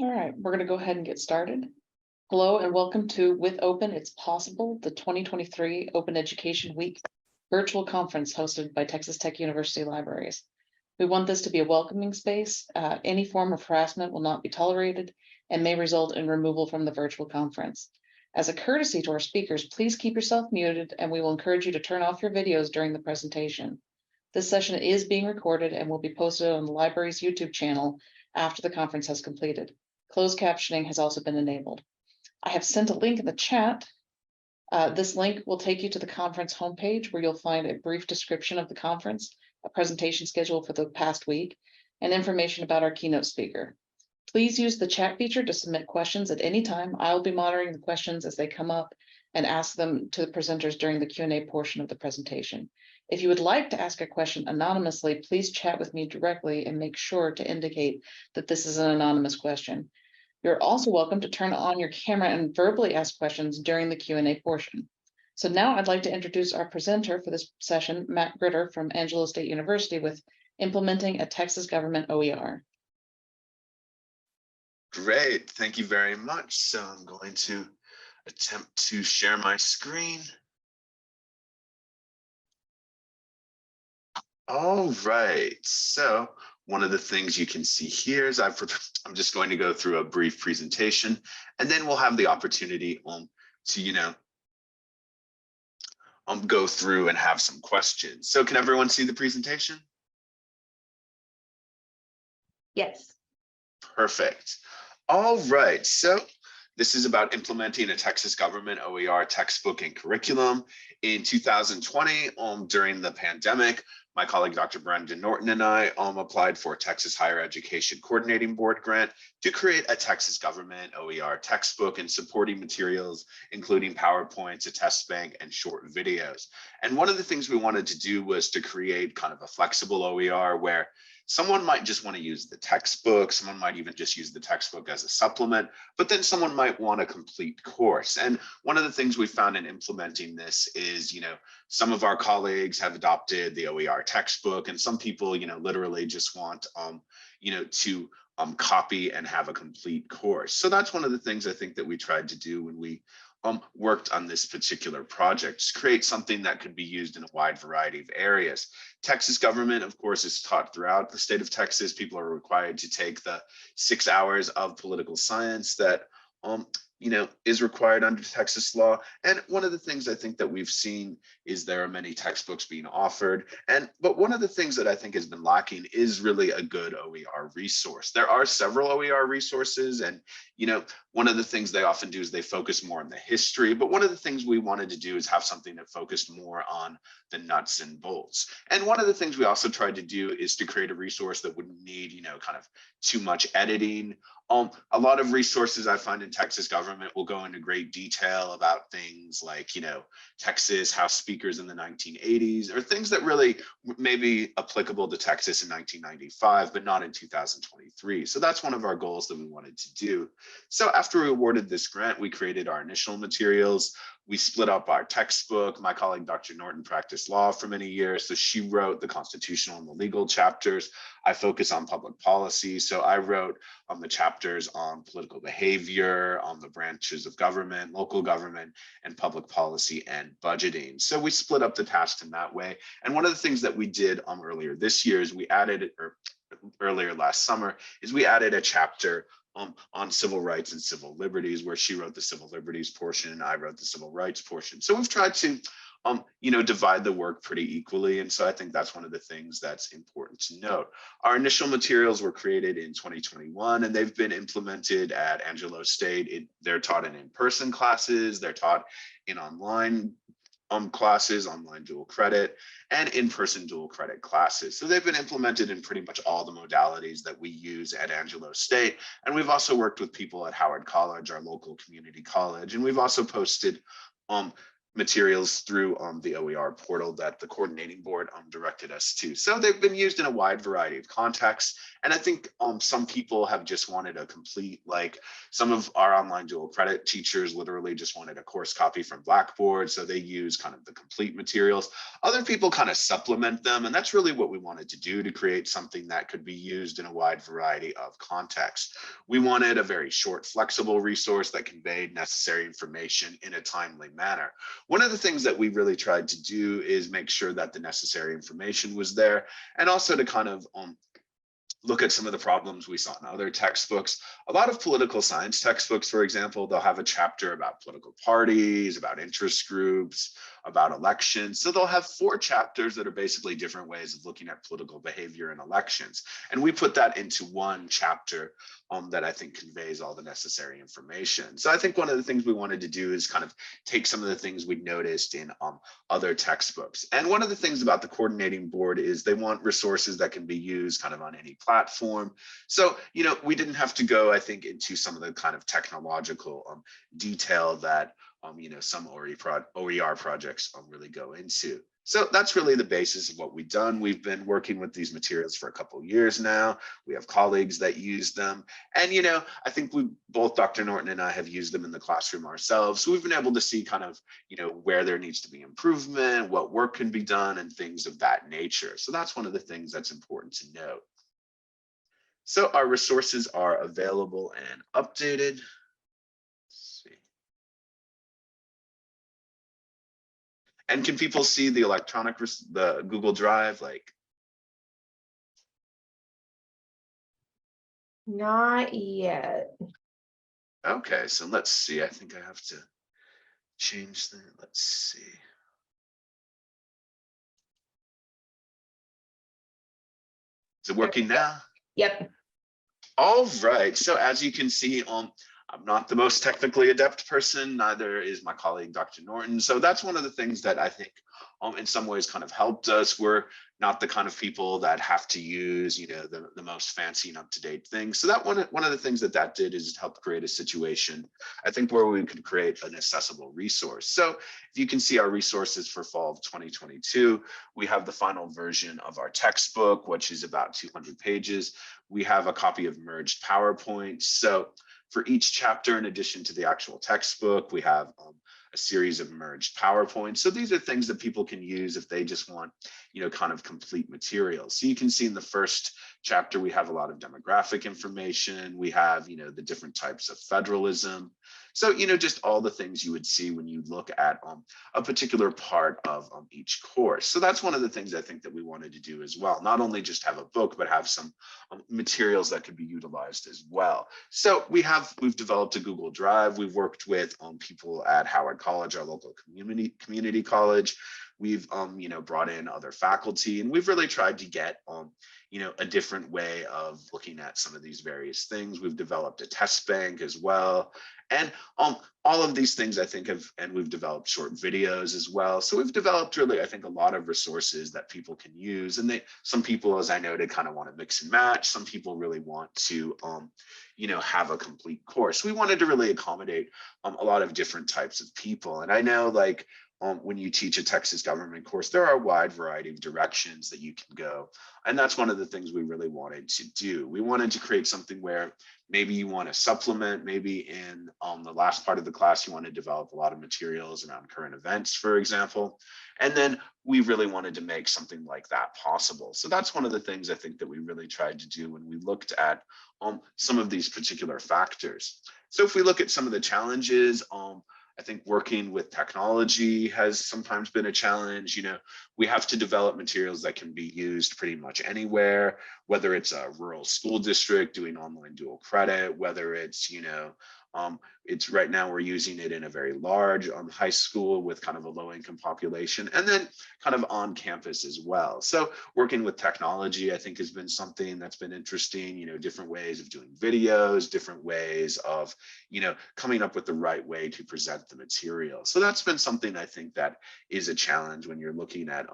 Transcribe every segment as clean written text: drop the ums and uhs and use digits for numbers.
All right, we're going to go ahead and get started. Hello and welcome to With Open, It's Possible, the 2023 Open Education Week virtual conference hosted by Texas Tech University Libraries. We want this to be a welcoming space. Any form of harassment will not be tolerated and may result in removal from the virtual conference. As a courtesy to our speakers, please keep yourself muted and we will encourage you to turn off your videos during the presentation. This session is being recorded and will be posted on the library's YouTube channel after the conference has completed. Closed captioning has also been enabled. I have sent a link in the chat. This link will take you to the conference homepage where you'll find a brief description of the conference, a presentation schedule for the past week, and information about our keynote speaker. Please use the chat feature to submit questions at any time. I'll be monitoring the questions as they come up and ask them to the presenters during the Q&A portion of the presentation. If you would like to ask a question anonymously, please chat with me directly and make sure to indicate that this is an anonymous question. You're also welcome to turn on your camera and verbally ask questions during the Q&A portion. So now I'd like to introduce our presenter for this session, Matt Gritter from Angelo State University with Implementing a Texas Government OER. Great, thank you very much. So I'm going to attempt to share my screen. All right, so one of the things you can see here is I'm just going to go through a brief presentation, and then we'll have the opportunity to go through and have some questions. So can everyone see the presentation? Yes. Perfect. All right, so this is about implementing a Texas government OER textbook and curriculum. In 2020, during the pandemic, my colleague, Dr. Brendan Norton, and I applied for a Texas Higher Education Coordinating Board grant to create a Texas government OER textbook and supporting materials, including PowerPoints, a test bank, and short videos. And one of the things we wanted to do was to create kind of a flexible OER where someone might just want to use the textbook, someone might even just use the textbook as a supplement, but then someone might want a complete course. And one of the things we found in implementing this is, some of our colleagues have adopted the OER textbook, and some people, literally just want, to copy and have a complete course. So that's one of the things I think that we tried to do when we worked on this particular project, to create something that could be used in a wide variety of areas. Texas government, of course, is taught throughout the state of Texas. People are required to take the 6 hours of political science that is required under Texas law. And one of the things I think that we've seen is there are many textbooks being offered. But one of the things that I think has been lacking is really a good OER resource. There are several OER resources, and one of the things they often do is they focus more on the history. But one of the things we wanted to do is have something that focused more on the nuts and bolts. And one of the things we also tried to do is to create a resource that wouldn't need, kind of too much editing. A lot of resources I find in Texas government will go into great detail about things like, Texas House speakers in the 1980s, or things that really may be applicable to Texas in 1995, but not in 2023. So that's one of our goals that we wanted to do. So after we awarded this grant, we created our initial materials. We split up our textbook. My colleague, Dr. Norton, practiced law for many years, so she wrote the constitutional and the legal chapters. I focus on public policy, so I wrote the chapters on political behavior, on the branches of government, local government, and public policy and budgeting. So we split up the tasks in that way. And one of the things that we did earlier this year is we added, or earlier last summer, is we added a chapter on civil rights and civil liberties, where she wrote the civil liberties portion and I wrote the civil rights portion. So we've tried to, divide the work pretty equally. And so I think that's one of the things that's important to note. Our initial materials were created in 2021, and they've been implemented at Angelo State. They're taught in in-person classes, they're taught in online classes, online dual credit, and in-person dual credit classes. So they've been implemented in pretty much all the modalities that we use at Angelo State. And we've also worked with people at Howard College, our local community college. And we've also posted materials through the OER portal that the coordinating board directed us to. So they've been used in a wide variety of contexts. And I think some people have just wanted a complete, like some of our online dual credit teachers literally just wanted a course copy from Blackboard. So they use kind of the complete materials. Other people kind of supplement them. And that's really what we wanted to do, to create something that could be used in a wide variety of contexts. We wanted a very short, flexible resource that conveyed necessary information in a timely manner. One of the things that we really tried to do is make sure that the necessary information was there, and also to kind of look at some of the problems we saw in other textbooks. A lot of political science textbooks, for example, they'll have a chapter about political parties, about interest groups, about elections. So they'll have 4 chapters that are basically different ways of looking at political behavior in elections. And we put that into one chapter that I think conveys all the necessary information. So I think one of the things we wanted to do is kind of take some of the things we noticed in other textbooks. And one of the things about the coordinating board is they want resources that can be used kind of on any platform. So, you know, we didn't have to go, I think, into some of the kind of technological detail that you know, some OER projects really go into. So that's really the basis of what we've done. We've been working with these materials for a couple of years now. We have colleagues that use them. And, you know, I think we both, Dr. Norton and I, have used them in the classroom ourselves. So we've been able to see kind of, you know, where there needs to be improvement, what work can be done, and things of that nature. So that's one of the things that's important to note. So our resources are available and updated. And can people see the the Google Drive? Like, not yet. okay, so let's see. I think I have to change that. Let's see. Is it working now? Yep. All right. So as you can see, I'm not the most technically adept person, neither is my colleague, Dr. Norton. So that's one of the things that I think in some ways kind of helped us. We're not the kind of people that have to use, you know, the most fancy and up-to-date things. So that one of the things that did is help create a situation, I think, where we could create an accessible resource. So if you can see our resources for fall of 2022, we have the final version of our textbook, which is about 200 pages. We have a copy of merged PowerPoint. So for each chapter, in addition to the actual textbook, we have a series of merged PowerPoints. So these are things that people can use if they just want, you know, kind of complete materials. So you can see in the first chapter, we have a lot of demographic information. We have, you know, the different types of federalism. So, you know, just all the things you would see when you look at a particular part of each course. So that's one of the things I think that we wanted to do as well. Not only just have a book, but have some materials that could be utilized as well. So we've developed a Google Drive. We've worked with people at Howard College, our local community college. We've you know, brought in other faculty, and we've really tried to get you know, a different way of looking at some of these various things. We've developed a test bank as well. And all of these things, I think, and we've developed short videos as well. So we've developed really, I think, a lot of resources that people can use. And some people, as I noted, kind of want to mix and match. Some people really want to, you know, have a complete course. We wanted to really accommodate a lot of different types of people. And I know, like, when you teach a Texas government course, there are a wide variety of directions that you can go. And that's one of the things we really wanted to do. We wanted to create something where maybe you want to supplement, maybe in the last part of the class, you want to develop a lot of materials around current events, for example. And then we really wanted to make something like that possible. So that's one of the things I think that we really tried to do when we looked at some of these particular factors. So if we look at some of the challenges, I think working with technology has sometimes been a challenge. You know, we have to develop materials that can be used pretty much anywhere, whether it's a rural school district doing online dual credit, whether it's, you know, it's right now we're using it in a very large high school with kind of a low income population, and then kind of on campus as well. So working with technology, I think, has been something that's been interesting, you know, different ways of doing videos, different ways of, you know, coming up with the right way to present the material. So that's been something I think that is a challenge when you're looking at,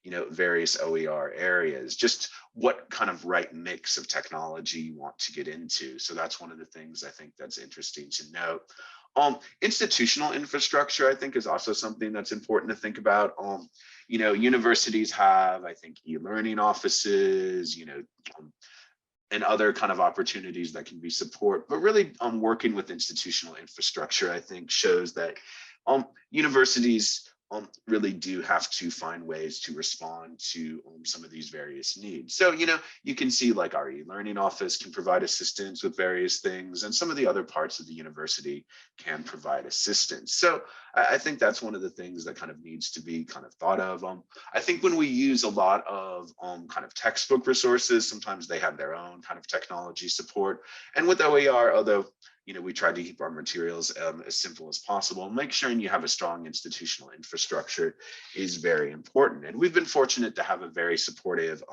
you know, various OER areas, just what kind of right mix of technology you want to get into. So that's one of the things I think that's interesting to note. Institutional infrastructure, I think, is also something that's important to think about. Universities have, I think, e-learning offices, and other kind of opportunities that can be support, but really working with institutional infrastructure, I think, shows that universities really do have to find ways to respond to some of these various needs. So, you can see like our e-learning office can provide assistance with various things, and some of the other parts of the university can provide assistance. So I think that's one of the things that kind of needs to be kind of thought of. I think when we use a lot of kind of textbook resources, sometimes they have their own kind of technology support. And with OER, although we try to keep our materials as simple as possible. Make sure you have a strong institutional infrastructure is very important. And we've been fortunate to have a very supportive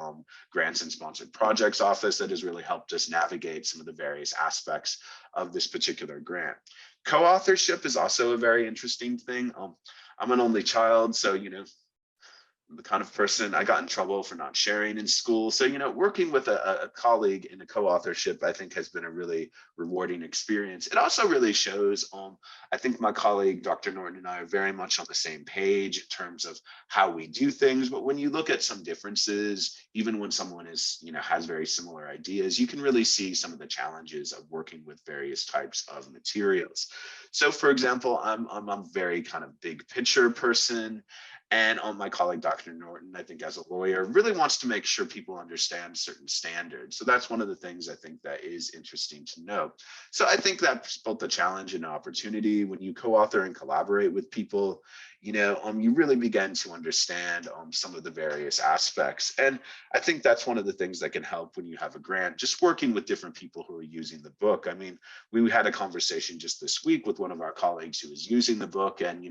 grants and sponsored projects office that has really helped us navigate some of the various aspects of this particular grant. Co-authorship is also a very interesting thing. I'm an only child, so the kind of person I got in trouble for not sharing in school. So, working with a colleague in a co-authorship, I think has been a really rewarding experience. It also really shows, I think my colleague, Dr. Norton, and I are very much on the same page in terms of how we do things. But when you look at some differences, even when someone is, has very similar ideas, you can really see some of the challenges of working with various types of materials. So, for example, I'm a very kind of big picture person. And my colleague, Dr. Norton, I think as a lawyer, really wants to make sure people understand certain standards. So that's one of the things I think that is interesting to know. So I think that's both a challenge and an opportunity. When you co-author and collaborate with people, you really begin to understand some of the various aspects. And I think that's one of the things that can help when you have a grant, just working with different people who are using the book. I mean, we had a conversation just this week with one of our colleagues who was using the book, and,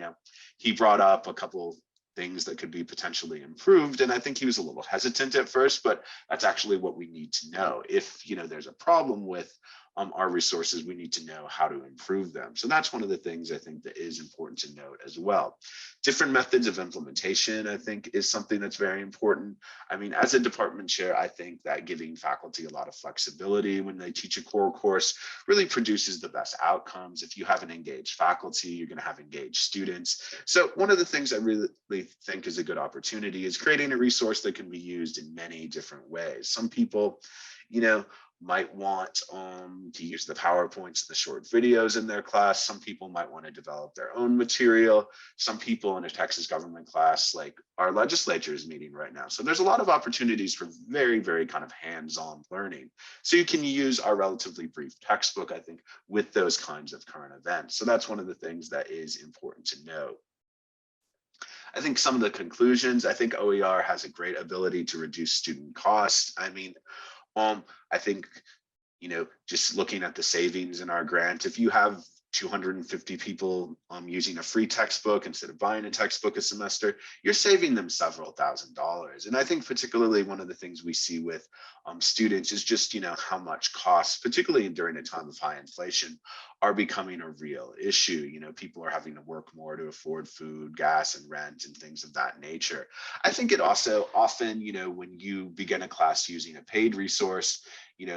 he brought up a couple things that could be potentially improved. And I think he was a little hesitant at first, but that's actually what we need to know. If there's a problem with our resources, we need to know how to improve them. So that's one of the things I think that is important to note as well. Different methods of implementation, I think, is something that's very important. I mean, as a department chair, I think that giving faculty a lot of flexibility when they teach a core course really produces the best outcomes. If you have an engaged faculty, you're going to have engaged students. So one of the things I really think is a good opportunity is creating a resource that can be used in many different ways. Some people, might want to use the PowerPoints and the short videos in their class. Some people might want to develop their own material. Some people in a Texas government class, like our legislature is meeting right now. So there's a lot of opportunities for very, very kind of hands-on learning. So you can use our relatively brief textbook, I think, with those kinds of current events. So that's one of the things that is important to note. I think some of the conclusions, I think OER has a great ability to reduce student costs. I mean, I think, just looking at the savings in our grant, if you have 250 people using a free textbook instead of buying a textbook a semester, you're saving them several $1,000s. And I think particularly one of the things we see with students is just, how much costs, particularly during a time of high inflation, are becoming a real issue. People are having to work more to afford food, gas, and rent, and things of that nature. I think it also often, when you begin a class using a paid resource,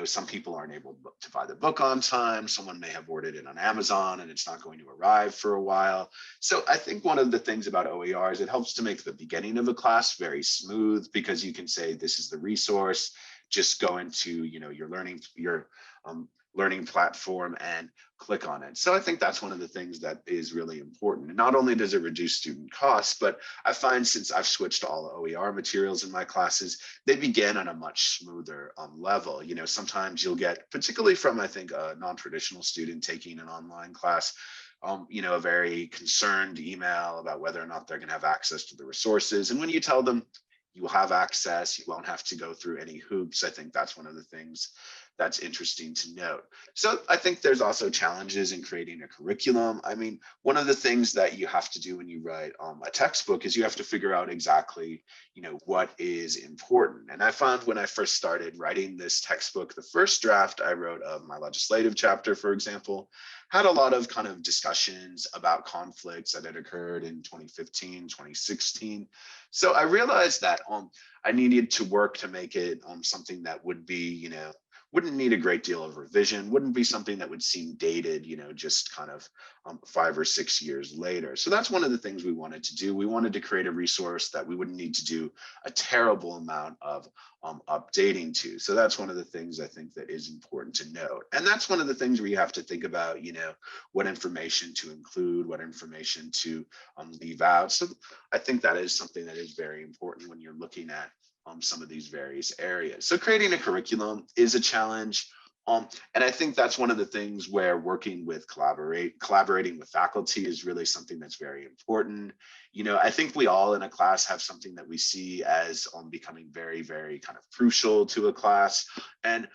some people aren't able to buy the book on time. Someone may have ordered it on Amazon and it's not going to arrive for a while. So I think one of the things about OER is it helps to make the beginning of a class very smooth, because you can say, this is the resource, just go into, your learning platform and click on it. So I think that's one of the things that is really important. And not only does it reduce student costs, but I find since I've switched to all OER materials in my classes, they begin on a much smoother level. Sometimes you'll get, particularly from, I think, a non-traditional student taking an online class, a very concerned email about whether or not they're going to have access to the resources. And when you tell them you will have access, you won't have to go through any hoops, I think that's one of the things that's interesting to note. So I think there's also challenges in creating a curriculum. I mean, one of the things that you have to do when you write a textbook is you have to figure out exactly, what is important. And I found when I first started writing this textbook, the first draft I wrote of my legislative chapter, for example, had a lot of kind of discussions about conflicts that had occurred in 2015, 2016. So I realized that I needed to work to make it something that would be, wouldn't need a great deal of revision, wouldn't be something that would seem dated, just kind of 5 or 6 years later. So that's one of the things we wanted to do. We wanted to create a resource that we wouldn't need to do a terrible amount of updating to. So that's one of the things I think that is important to note. And that's one of the things where you have to think about, what information to include, what information to leave out. So I think that is something that is very important when you're looking at some of these various areas. So creating a curriculum is a challenge. And I think that's one of the things where working with collaborating with faculty is really something that's very important. I think we all in a class have something that we see as becoming very, very kind of crucial to a class. And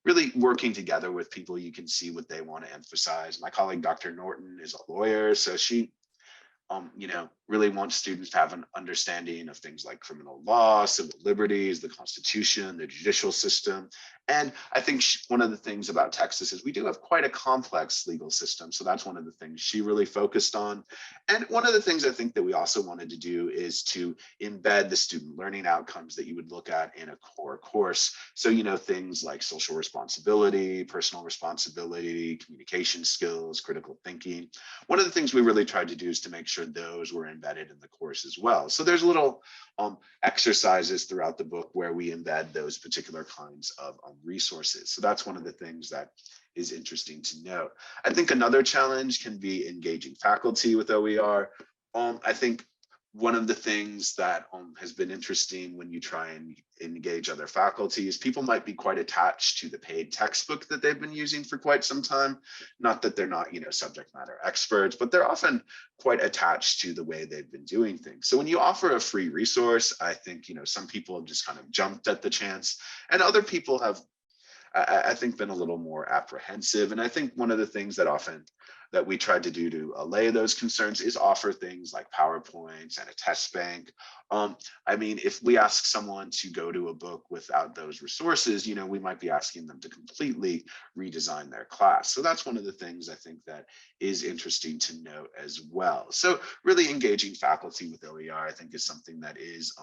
really working together with people, you can see what they want to emphasize. My colleague, Dr. Norton, is a lawyer, so she really wants students to have an understanding of things like criminal law, civil liberties, the Constitution, the judicial system. And I think one of the things about Texas is we do have quite a complex legal system. So that's one of the things she really focused on. And one of the things I think that we also wanted to do is to embed the student learning outcomes that you would look at in a core course. So, things like social responsibility, personal responsibility, communication skills, critical thinking. One of the things we really tried to do is to make sure those were embedded in the course as well. So there's little exercises throughout the book where we embed those particular kinds of resources. So that's one of the things that is interesting to note. I think another challenge can be engaging faculty with OER. I think one of the things that has been interesting when you try and engage other faculty is people might be quite attached to the paid textbook that they've been using for quite some time. Not that they're not, subject matter experts, but they're often quite attached to the way they've been doing things. So when you offer a free resource, I think, some people have just kind of jumped at the chance, and other people have, I think, been a little more apprehensive. And I think one of the things that we tried to do to allay those concerns is offer things like PowerPoints and a test bank. If we ask someone to go to a book without those resources, we might be asking them to completely redesign their class. So that's one of the things I think that is interesting to note as well. So really engaging faculty with OER, I think, is something that is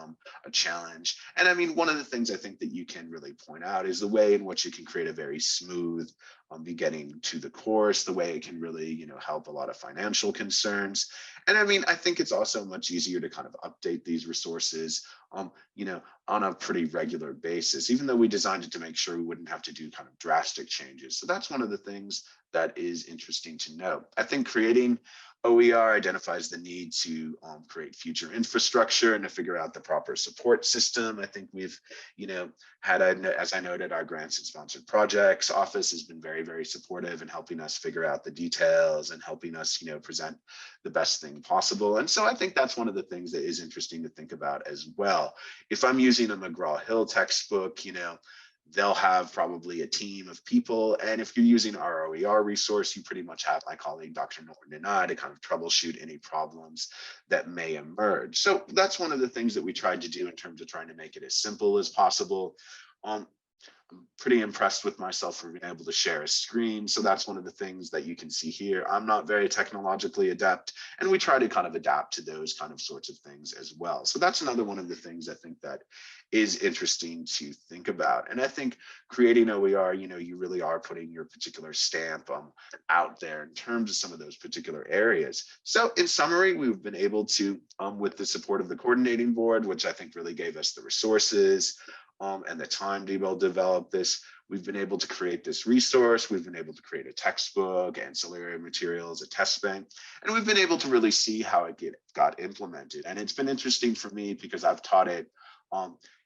a challenge. And one of the things I think that you can really point out is the way in which you can create a very smooth beginning to the course, the way it can really, help a lot of financial concerns. And I think it's also much easier to kind of update these resources, on a pretty regular basis, even though we designed it to make sure we wouldn't have to do kind of drastic changes. So that's one of the things that is interesting to note. I think creating OER identifies the need to create future infrastructure and to figure out the proper support system. I think we've, had, as I noted, our grants and sponsored projects office has been very, very supportive in helping us figure out the details and helping us, present the best thing possible. And so I think that's one of the things that is interesting to think about as well. If I'm using a McGraw-Hill textbook, they'll have probably a team of people. And if you're using our OER resource, you pretty much have my colleague, Dr. Norton, and I to kind of troubleshoot any problems that may emerge. So that's one of the things that we tried to do in terms of trying to make it as simple as possible. I'm pretty impressed with myself for being able to share a screen. So that's one of the things that you can see here. I'm not very technologically adept, and we try to kind of adapt to those kind of sorts of things as well. So that's another one of the things I think that is interesting to think about. And I think creating OER, you really are putting your particular stamp out there in terms of some of those particular areas. So in summary, we've been able to, with the support of the coordinating board, which I think really gave us the resources and the time to be able to develop this, we've been able to create this resource. We've been able to create a textbook, ancillary materials, a test bank, and we've been able to really see how it got implemented. And it's been interesting for me because I've taught it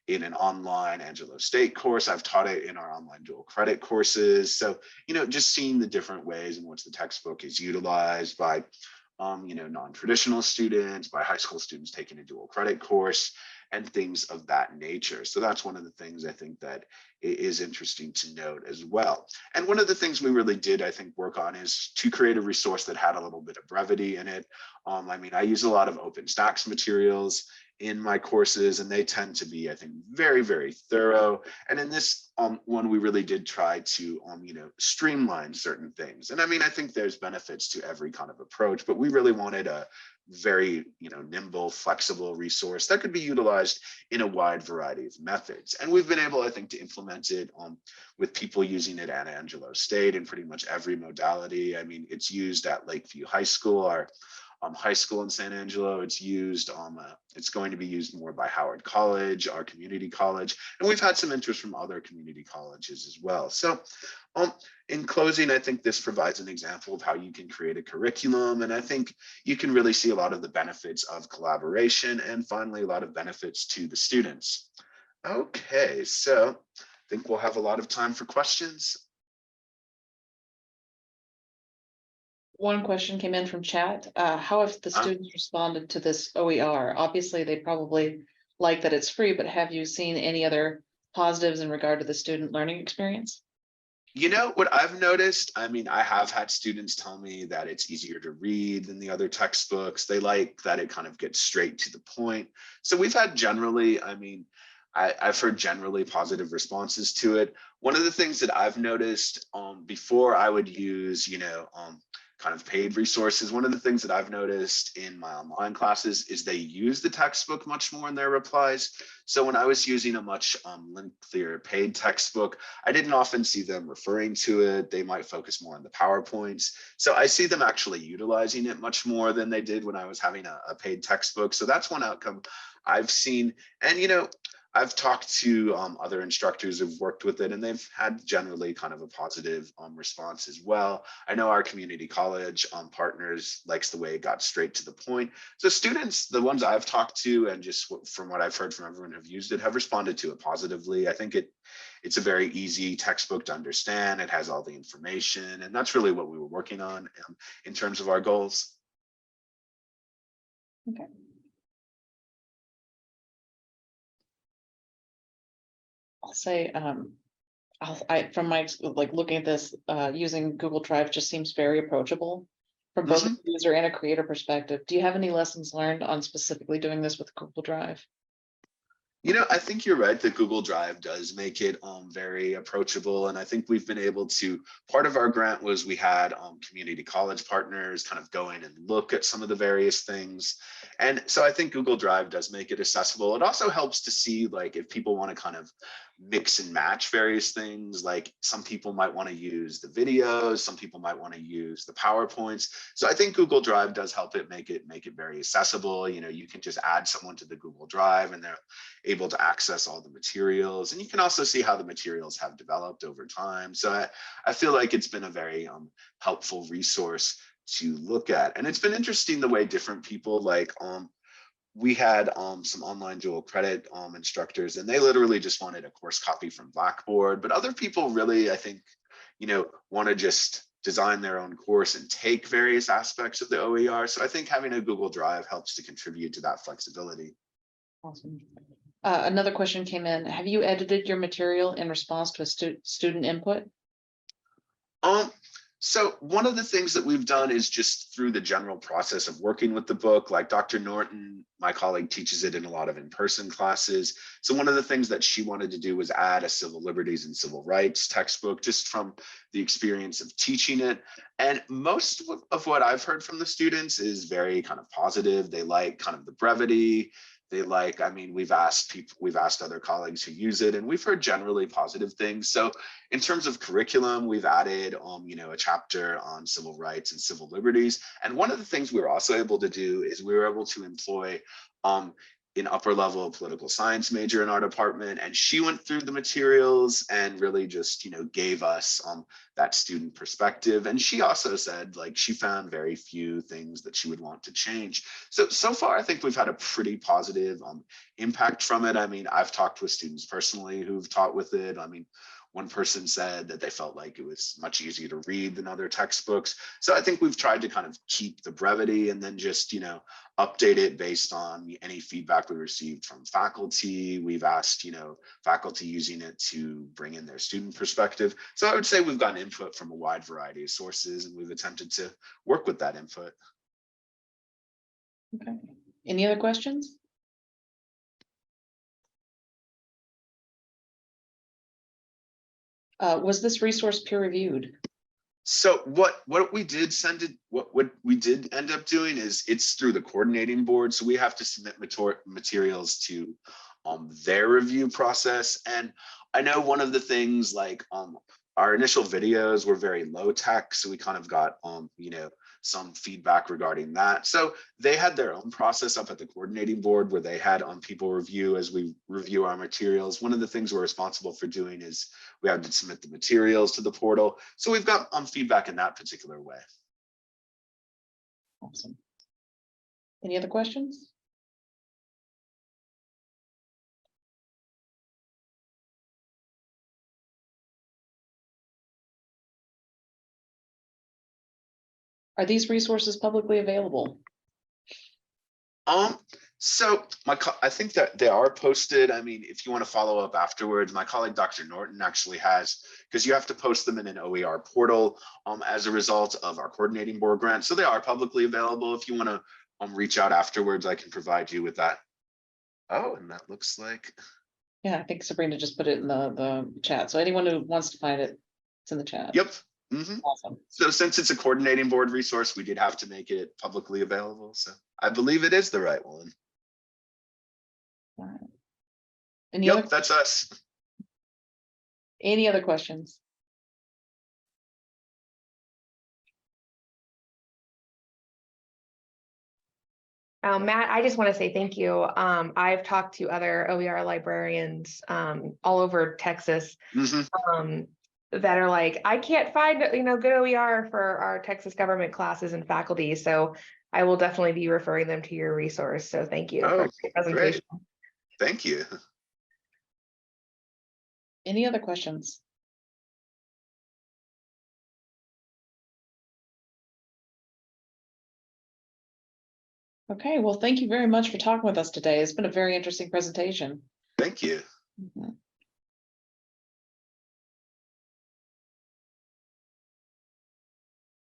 in an online Angelo State course. I've taught it in our online dual credit courses. So, just seeing the different ways in which the textbook is utilized by non-traditional students, by high school students taking a dual credit course, and things of that nature. So that's one of the things I think that is interesting to note as well. And one of the things we really did, I think, work on is to create a resource that had a little bit of brevity in it. I use a lot of OpenStax materials in my courses, and they tend to be, I think, very, very thorough. And in this one, we really did try to, streamline certain things. And I mean, I think there's benefits to every kind of approach, but we really wanted a very, nimble, flexible resource that could be utilized in a wide variety of methods. And we've been able, I think, to implement it with people using it at Angelo State in pretty much every modality. I mean, it's used at Lakeview High School, our high school in San Angelo. It's used it's going to be used more by Howard College, our community college, and we've had some interest from other community colleges as well. So in closing, I think this provides an example of how you can create a curriculum, and I think you can really see a lot of the benefits of collaboration, and finally a lot of benefits to the students. Okay, so I think we'll have a lot of time for questions. One question came in from chat. How have the students responded to this OER? Obviously, they probably like that it's free, but have you seen any other positives in regard to the student learning experience? What I've noticed, I mean, I have had students tell me that it's easier to read than the other textbooks. They like that it kind of gets straight to the point. So we've had generally, I mean, I've heard generally positive responses to it. One of the things that I've noticed before I would use, kind of paid resources, one of the things that I've noticed in my online classes is they use the textbook much more in their replies. So when I was using a much lengthier paid textbook, I didn't often see them referring to it. They might focus more on the PowerPoints. So I see them actually utilizing it much more than they did when I was having a paid textbook. So that's one outcome I've seen. And, I've talked to other instructors who've worked with it, and they've had generally kind of a positive response as well. I know our community college partners likes the way it got straight to the point. So students, the ones I've talked to, and just from what I've heard from everyone who've used it, have responded to it positively. I think it's a very easy textbook to understand. It has all the information, and that's really what we were working on in terms of our goals. Okay. I'll say, from my looking at this, using Google Drive just seems very approachable from both a user and a creator perspective. Do you have any lessons learned on specifically doing this with Google Drive? I think you're right that Google Drive does make it very approachable. And I think we've been able to, part of our grant was we had community college partners kind of go in and look at some of the various things. And so I think Google Drive does make it accessible. It also helps to see like if people want to kind of mix and match various things, like some people might want to use the videos, some people might want to use the PowerPoints. So I think Google Drive does help it make it very accessible. You can just add someone to the Google Drive and they're able to access all the materials, and you can also see how the materials have developed over time. So I feel like it's been a very helpful resource to look at. And it's been interesting the way different people we had some online dual credit instructors, and they literally just wanted a course copy from Blackboard. But other people really, I think, want to just design their own course and take various aspects of the OER. So I think having a Google Drive helps to contribute to that flexibility. Awesome. Another question came in. Have you edited your material in response to a student input? So one of the things that we've done is just through the general process of working with the book, like Dr. Norton, my colleague, teaches it in a lot of in-person classes. So one of the things that she wanted to do was add a civil liberties and civil rights textbook, just from the experience of teaching it. And most of what I've heard from the students is very kind of positive. They like kind of the brevity. They like, I mean, we've asked other colleagues who use it, and we've heard generally positive things. So in terms of curriculum, we've added, a chapter on civil rights and civil liberties. And one of the things we were also able to do is we were able to employ an upper level political science major in our department, and she went through the materials and really just gave us that student perspective. And she also said like she found very few things that she would want to change. So far I think we've had a pretty positive impact from it. I mean, I've talked with students personally who've taught with it. I mean, one person said that they felt like it was much easier to read than other textbooks. So I think we've tried to kind of keep the brevity and then just, update it based on any feedback we received from faculty. We've asked, faculty using it to bring in their student perspective. So I would say we've gotten input from a wide variety of sources, and we've attempted to work with that input. Okay. Any other questions? Was this resource peer reviewed? So what we did what we did end up doing is it's through the coordinating board. So we have to submit materials to their review process. And I know one of the things, like our initial videos were very low tech. So we kind of got you know, some feedback regarding that. So they had their own process up at the coordinating board where they had people review as we review our materials. One of the things we're responsible for doing is we have to submit the materials to the portal. So we've got feedback in that particular way. Awesome. Any other questions? Are these resources publicly available? So I think that they are posted. I mean, if you want to follow up afterwards, my colleague Dr. Norton actually has, because you have to post them in an OER portal as a result of our coordinating board grant. So they are publicly available. If you want to reach out afterwards, I can provide you with that. Oh, and that looks like. Yeah, I think Sabrina just put it in the chat. So anyone who wants to find it, it's in the chat. Yep. Awesome. So since it's a coordinating board resource, we did have to make it publicly available. So I believe it is the right one. All right. Any Yep, other, that's us. any other questions? Matt, I just want to say thank you. I've talked to other OER librarians all over Texas that are like, I can't find, you know, good OER for our Texas government classes and faculty. So I will definitely be referring them to your resource. So thank you for the presentation. Great. Thank you. Any other questions? Okay, well, thank you very much for talking with us today. It's been a very interesting presentation. Thank you. Mhm.